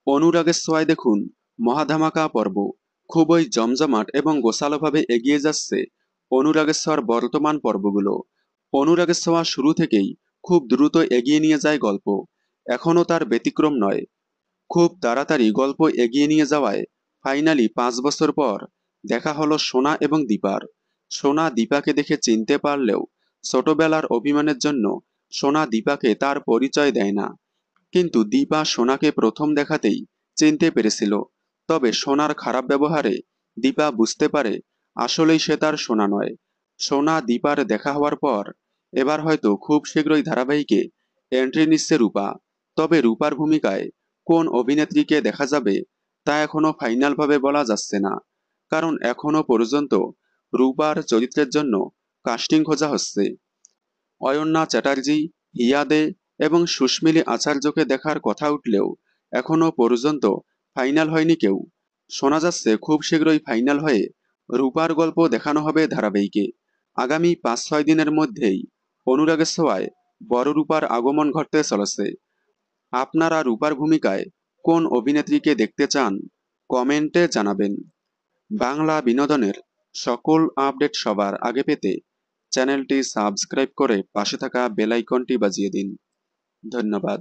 অনুরাগের ছোঁয়ায় দেখুন মহাধামাকা পর্ব খুবই জমজমাট এবং গোছালোভাবে এগিয়ে যাচ্ছে অনুরাগের ছোঁয়ার বর্তমান পর্বগুলো। অনুরাগের ছোঁয়া শুরু থেকেই খুব দ্রুত এগিয়ে নিয়ে যায় গল্প। এখনও তার ব্যতিক্রম নয়। খুব তাড়াতাড়ি গল্প এগিয়ে নিয়ে যাওয়ায় ফাইনালি 5 বছর পর দেখা হলো সোনা এবং দীপার। সোনা দীপাকে দেখে চিনতে পারলেও ছোটবেলার অভিমানের জন্য সোনা দীপাকে তার পরিচয় দেয় না। কিন্তু দীপা সোনাকে প্রথম দেখাতেই চিনতে পেরেছিল। তবে সোনার খারাপ ব্যবহারে দীপা বুঝতে পারে আসলেই সে তার সোনা নয়। সোনা দীপার দেখা হওয়ার পর এবার হয়তো খুব শীঘ্রই ধারাবাহিকে এন্ট্রি নিচ্ছে রূপা। তবে রূপার ভূমিকায় কোন অভিনেত্রীকে দেখা যাবে তা এখনো ফাইনালভাবে বলা যাচ্ছে না। কারণ এখনো পর্যন্ত রূপার চরিত্রের জন্য কাস্টিং খোঁজা হচ্ছে। অয়ন্যা চ্যাটার্জি, হিয়া দে এবং সুস্মিলি আচার্যকে দেখার কথা উঠলেও এখনো পর্যন্ত ফাইনাল হয়নি কেউ। শোনা যাচ্ছে খুব শীঘ্রই ফাইনাল হয়ে রূপার গল্প দেখানো হবে ধারাবাহিকে। আগামী 5-6 দিনের মধ্যেই অনুরাগের ছোঁয়ায় বড় রূপার আগমন ঘটতে চলেছে। আপনারা রূপার ভূমিকায় কোন অভিনেত্রীকে দেখতে চান কমেন্টে জানাবেন। বাংলা বিনোদনের সকল আপডেট সবার আগে পেতে চ্যানেলটি সাবস্ক্রাইব করে পাশে থাকা বেল আইকনটি বাজিয়ে দিন। ধন্যবাদ।